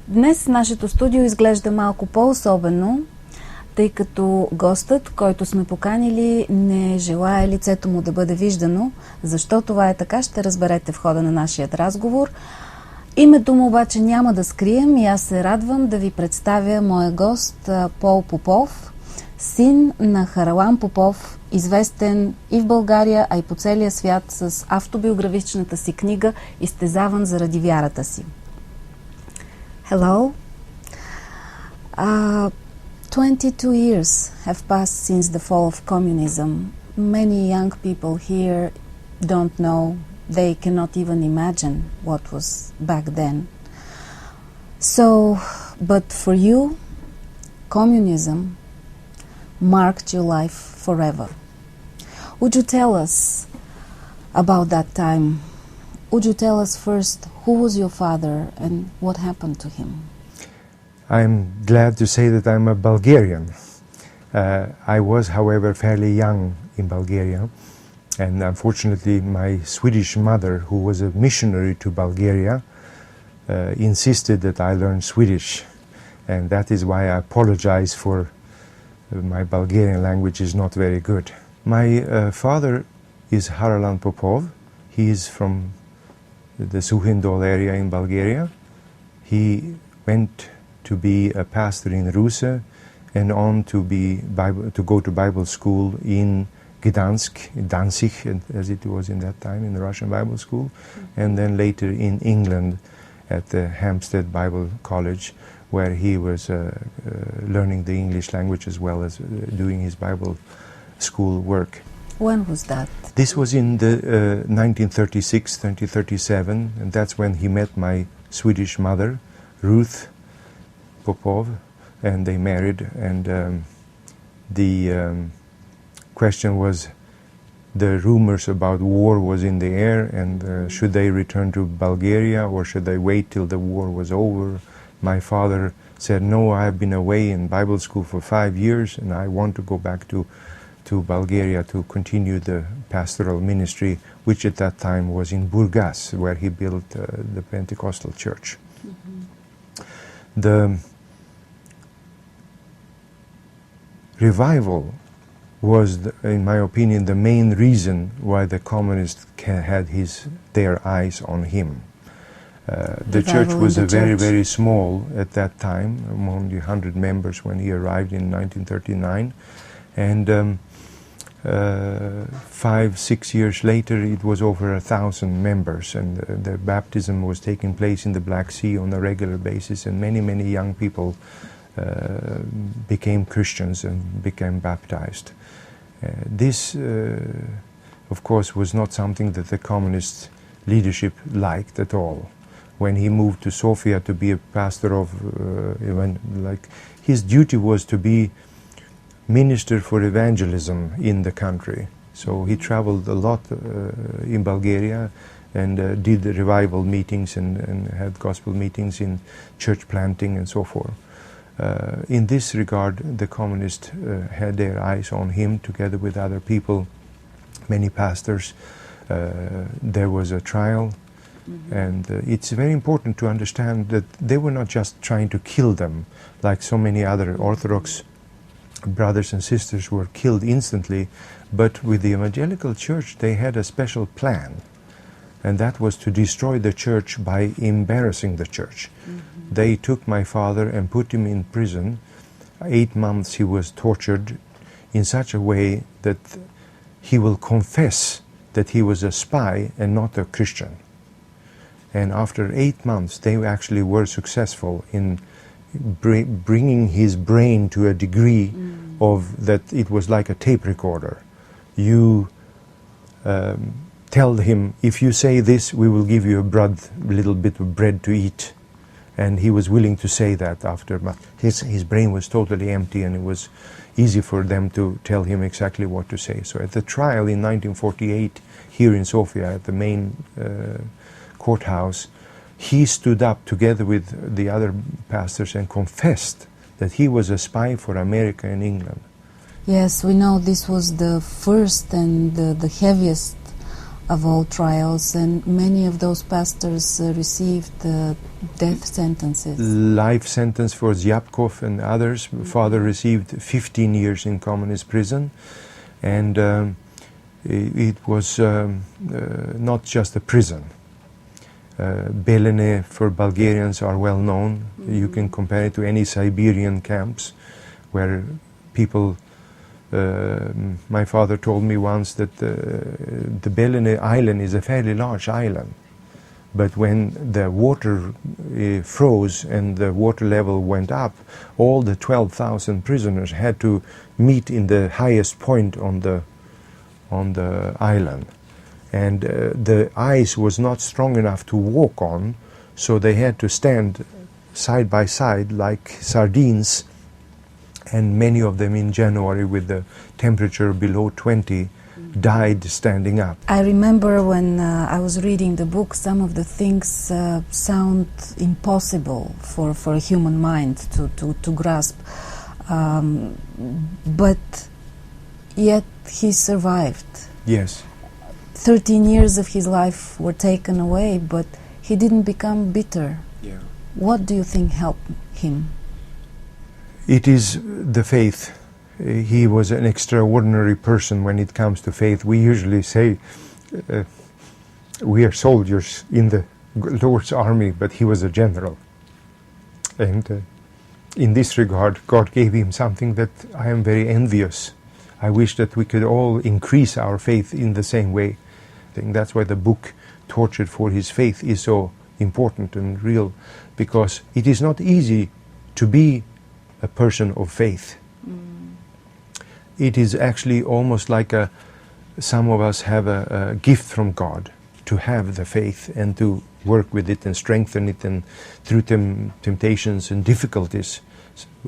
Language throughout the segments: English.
Днес нашето студио изглежда малко по-особено, тъй като гостът, който сме поканили, не желае лицето му да бъде виждано. Защо това е така, ще разберете в хода на нашия разговор. Името му обаче няма да скрием и аз се радвам да ви представя моя гост Пол Попов, син на Харалан Попов, известен и в България, а и по целия свят с автобиографичната си книга «Изтезаван заради вярата си». Hello. 22 years have passed since the fall of communism. Many young people here don't know, they cannot even imagine what was back then. So, but for you, communism marked your life forever. Would you tell us about that time? Would you tell us first who was your father and what happened to him? I'm glad to say that I'm a Bulgarian. I was, however, fairly young in Bulgaria, and unfortunately my Swedish mother, who was a missionary to Bulgaria, insisted that I learn Swedish, and that is why I apologize for my Bulgarian language is not very good. My father is Haralan Popov. He is from the Suhindol area in Bulgaria. He went to be a pastor in Rusa and on to go to Bible school in Gdansk, Danzig, as it was in that time, in the Russian Bible school, and then later in England at the Hampstead Bible College, where he was learning the English language as well as doing his Bible school work. When was that? This was in the 1936, 1937, and that's when he met my Swedish mother, Ruth Popov, and they married, and the question was, the rumors about war was in the air, and should they return to Bulgaria or should they wait till the war was over? My father said, no, I have been away in Bible school for 5 years and I want to go back to Bulgaria to continue the pastoral ministry, which at that time was in Burgas, where he built the Pentecostal church. Mm-hmm. The revival was, in my opinion, the main reason why the communists had their eyes on him. The church was very small at that time, only 100 members when he arrived in 1939, and 5-6 years later it was over 1,000 members, and the baptism was taking place in the Black Sea on a regular basis, and many young people became Christians and became baptized. This of course was not something that the communist leadership liked at all. When he moved to Sofia to be a pastor of his duty was to be minister for evangelism in the country. So he traveled a lot in Bulgaria and did revival meetings and had gospel meetings in church planting and so forth. In this regard, the communists had their eyes on him together with other people, many pastors. There was a trial. Mm-hmm. And it's very important to understand that they were not just trying to kill them like so many other Orthodox brothers and sisters who were killed instantly, but with the evangelical church they had a special plan, and that was to destroy the church by embarrassing the church. Mm-hmm. They took my father and put him in prison. 8 months he was tortured in such a way that he will confess that he was a spy and not a Christian. And after 8 months, they actually were successful in bringing his brain to a degree of that it was like a tape recorder. You tell him, if you say this, we will give you a little bit of bread to eat. And he was willing to say that after. But his brain was totally empty, and it was easy for them to tell him exactly what to say. So at the trial in 1948, here in Sofia, at the main courthouse, he stood up together with the other pastors and confessed that he was a spy for America and England. Yes, we know this was the first and the heaviest of all trials, and many of those pastors received death sentences. Life sentence for Zyapkov and others. Father received 15 years in communist prison, and it was not just a prison. Belene for Bulgarians are well known. You can compare it to any Siberian camps where people... my father told me once that the Belene island is a fairly large island, but when the water froze and the water level went up, all the 12,000 prisoners had to meet in the highest point on the island, and the ice was not strong enough to walk on, so they had to stand side by side like sardines. And many of them in January, with the temperature below 20, died standing up. I remember when I was reading the book, some of the things sound impossible for a human mind to grasp. But yet he survived. Yes. 13 years of his life were taken away, but he didn't become bitter. Yeah. What do you think helped him? It is the faith. He was an extraordinary person when it comes to faith. We usually say we are soldiers in the Lord's army, but he was a general. And in this regard, God gave him something that I am very envious. I wish that we could all increase our faith in the same way. I think that's why the book Tortured for His Faith is so important and real, because it is not easy to be a person of faith. It is actually almost like some of us have a gift from God to have the faith and to work with it and strengthen it, and through temptations and difficulties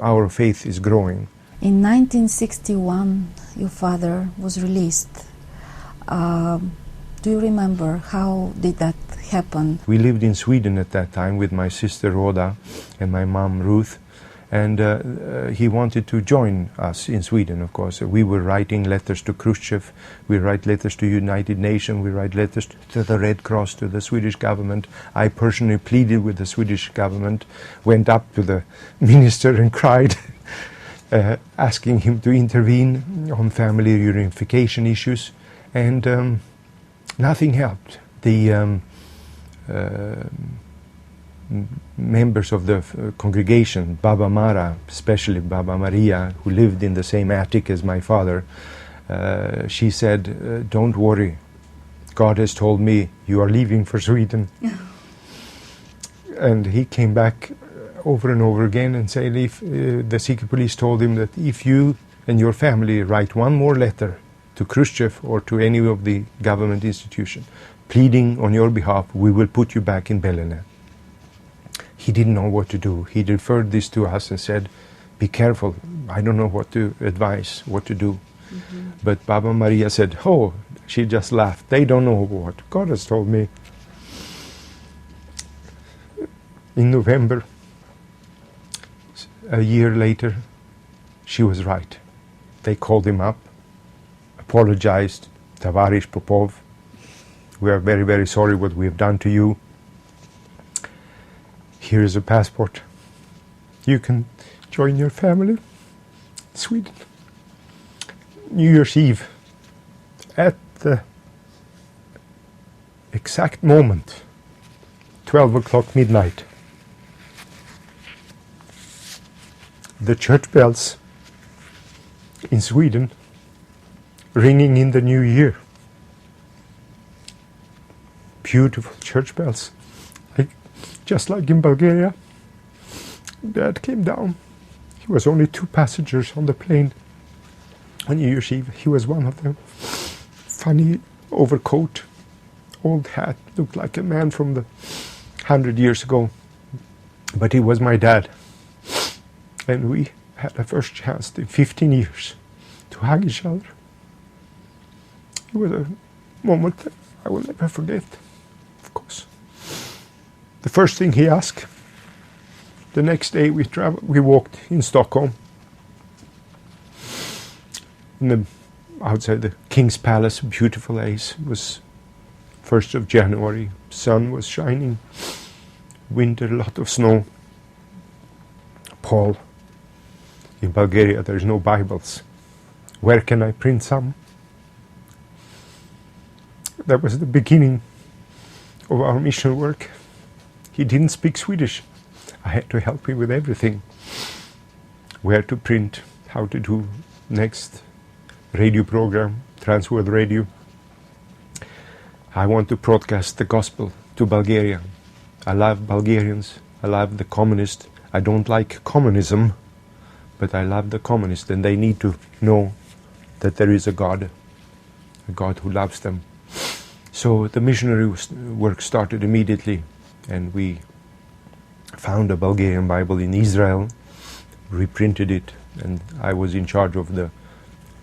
our faith is growing. In 1961 your father was released. Do you remember how did that happen? We lived in Sweden at that time with my sister Rhoda and my mom Ruth. And he wanted to join us in Sweden, of course. We were writing letters to Khrushchev, we write letters to United Nations, we write letters to the Red Cross, to the Swedish government. I personally pleaded with the Swedish government, went up to the minister and cried, asking him to intervene on family reunification issues, and nothing helped. The members of the congregation, Baba Mara, especially Baba Maria, who lived in the same attic as my father, she said, don't worry, God has told me you are leaving for Sweden. And he came back over and over again and said, if the secret police told him that if you and your family write one more letter to Khrushchev or to any of the government institution pleading on your behalf, we will put you back in Belene. He didn't know what to do. He referred this to us and said, be careful, I don't know what to advise, what to do. But Baba Maria said, oh, she just laughed. They don't know what God has told me. In November, a year later, she was right. They called him up, apologized, Tavarish Popov, we are very, very sorry what we have done to you. Here is a passport. You can join your family in Sweden. New Year's Eve, at the exact moment, 12 o'clock midnight, the church bells in Sweden ringing in the new year. Beautiful church bells. Just like in Bulgaria, Dad came down. He was only 2 passengers on the plane on New Year's Eve. He was one of them. Funny overcoat, old hat, looked like a man from the 100 years ago. But he was my dad. And we had a first chance in 15 years to hug each other. It was a moment that I will never forget, of course. The first thing he asked, the next day we walked in Stockholm, outside the King's Palace, beautiful place. It was 1st of January, sun was shining, winter, a lot of snow. Paul, in Bulgaria there is no Bibles. Where can I print some? That was the beginning of our mission work. He didn't speak Swedish. I had to help him with everything. Where to print, how to do next radio program, Transworld Radio. I want to broadcast the gospel to Bulgaria. I love Bulgarians. I love the communists. I don't like communism, but I love the communists, and they need to know that there is a God who loves them. So the missionary work started immediately, and we found a Bulgarian Bible in Israel, reprinted it, and I was in charge of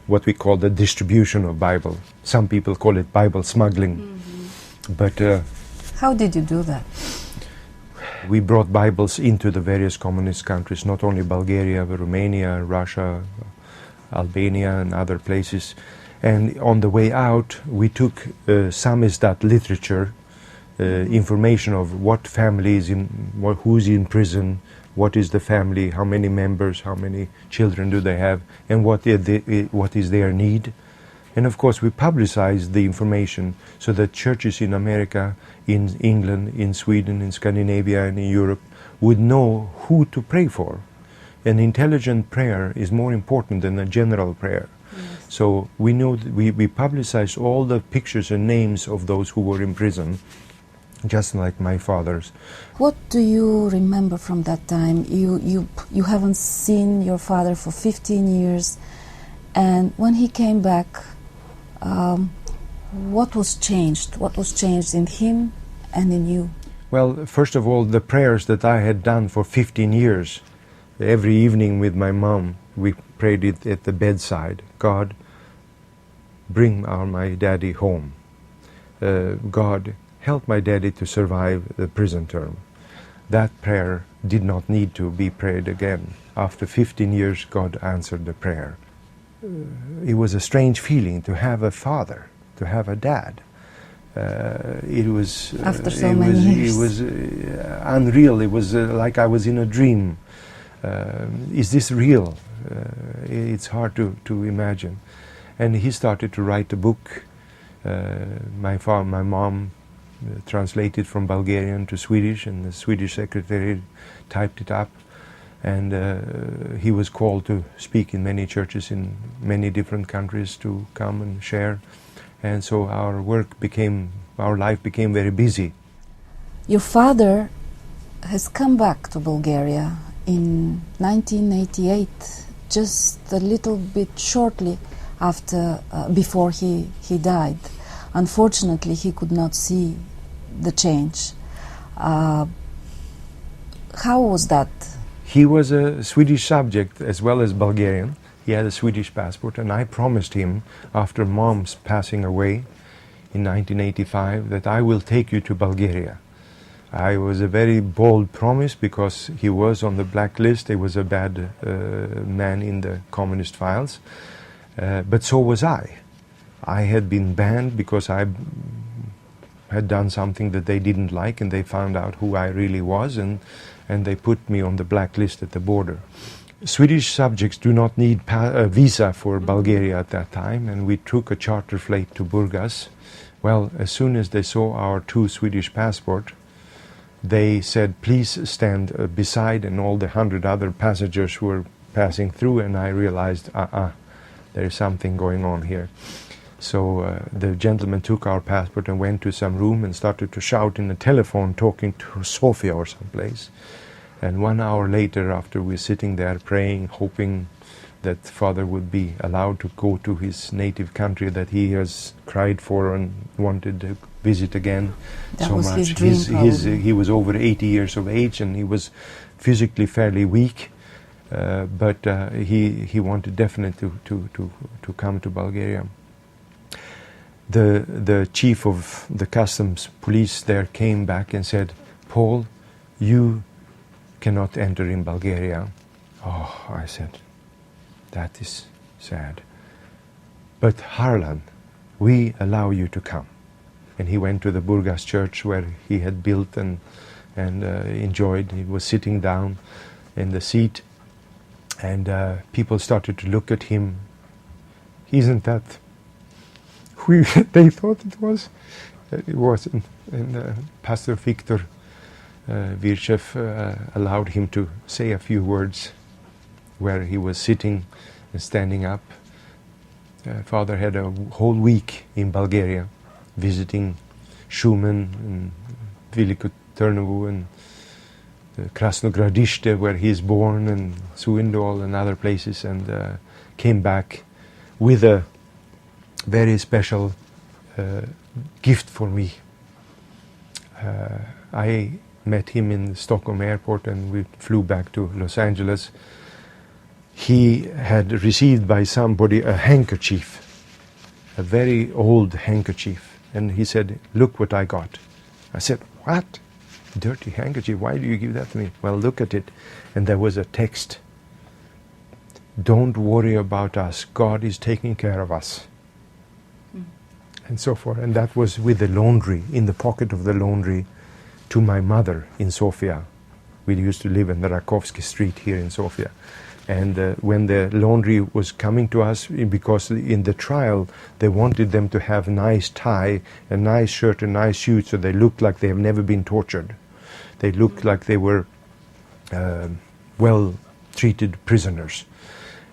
what we call the distribution of Bible. Some people call it Bible smuggling. Mm-hmm. But how did you do that? We brought Bibles into the various communist countries, not only Bulgaria, but Romania, Russia, Albania, and other places. And on the way out, we took samizdat literature, information of what family is in, who's in prison, what is the family, how many members, how many children do they have, and what is their need. And of course we publicized the information so that churches in America, in England, in Sweden, in Scandinavia, and in Europe would know who to pray for. An intelligent prayer is more important than a general prayer. Yes. So we know that we publicized all the pictures and names of those who were in prison, just like my father's. What do you remember from that time? You haven't seen your father for 15 years, and when he came back, what was changed? What was changed in him and in you? Well, first of all, the prayers that I had done for 15 years, every evening with my mom, we prayed it at the bedside. God, bring my daddy home. God, help my daddy to survive the prison term. That prayer did not need to be prayed again. After 15 years, God answered the prayer. It was a strange feeling to have a father, to have a dad. It was after so many years. It was unreal. It was like I was in a dream. Is this real? It's hard to imagine. And he started to write a book. My mom translated from Bulgarian to Swedish, and the Swedish secretary typed it up. And he was called to speak in many churches in many different countries to come and share. And so our life became very busy. Your father has come back to Bulgaria in 1988, just a little bit shortly before he died. Unfortunately, he could not see the change. How was that? He was a Swedish subject as well as Bulgarian. He had a Swedish passport, and I promised him, after Mom's passing away in 1985, that I will take you to Bulgaria. I was a very bold promise because he was on the blacklist. He was a bad man in the communist files. But so was I. I had been banned because I had done something that they didn't like, and they found out who I really was, and they put me on the blacklist at the border. Swedish subjects do not need a visa for Bulgaria at that time, and we took a charter flight to Burgas. Well, as soon as they saw our 2 Swedish passports, they said, please stand beside, and all the 100 other passengers were passing through, and I realized, there's something going on here. So the gentleman took our passport and went to some room and started to shout in the telephone, talking to Sofia or someplace. And 1 hour later, after we're sitting there praying, hoping that Father would be allowed to go to his native country that he has cried for and wanted to visit again that so was much. His dream, he was over 80 years of age, and he was physically fairly weak, but he wanted definitely to come to Bulgaria. The chief of the customs police there came back and said, Paul, you cannot enter in Bulgaria. Oh, I said, that is sad. But Harlan, we allow you to come. And he went to the Burgas church where he had built and enjoyed. He was sitting down in the seat, and people started to look at him. Isn't that who they thought it was? It wasn't. And Pastor Victor Virchev allowed him to say a few words where he was sitting and standing up. Father had a whole week in Bulgaria, visiting Shumen and Veliko Trnovo and Krasnogradište, where he is born, and Suindol and other places, and came back with a very special gift for me. I met him in the Stockholm airport, and we flew back to Los Angeles. He had received by somebody a handkerchief, a very old handkerchief. And he said, "Look what I got." I said, "What? Dirty handkerchief? Why do you give that to me?" "Well, look at it." And there was a text. "Don't worry about us. God is taking care of us." And so forth. And that was with the laundry, in the pocket of the laundry, to my mother in Sofia. We used to live in the Rakovsky Street here in Sofia. And when the laundry was coming to us, because in the trial they wanted them to have nice tie, a nice shirt, a nice suit, so they looked like they have never been tortured. They looked like they were well-treated prisoners.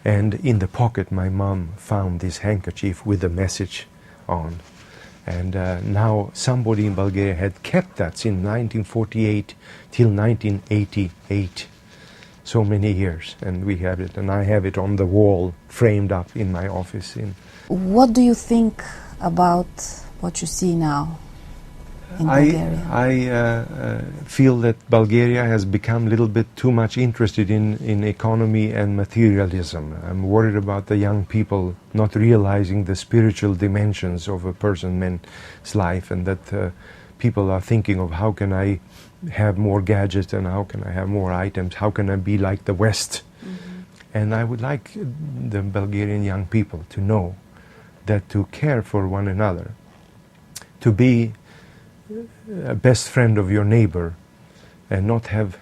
And in the pocket my mom found this handkerchief with a message on. And now somebody in Bulgaria had kept that since 1948 till 1988. So many years, and we have it, and I have it on the wall, framed up in my office. What do you think about what you see now in Bulgaria? I feel that Bulgaria has become a little bit too much interested in economy and materialism. I'm worried about the young people not realizing the spiritual dimensions of a man's life, and that people are thinking of how can I have more gadgets, and how can I have more items, how can I be like the West. Mm-hmm. And I would like the Bulgarian young people to know that to care for one another, to be a best friend of your neighbor, and not have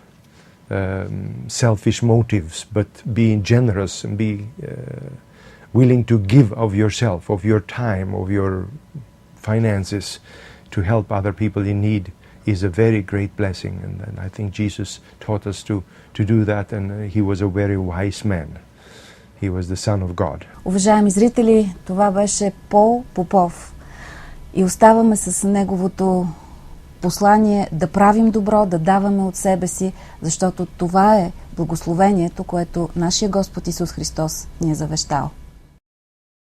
selfish motives, but being generous and be willing to give of yourself, of your time, of your finances, to help other people in need, is a very great blessing. And I think Jesus taught us to do that, and he was a very wise man. He was the Son of God. Уважаеми зрители, това беше Пол Попов. И оставаме с неговото послание да правим добро, да даваме от себе си, защото това е благословението, което нашия Господ Исус Христос ни е завещал.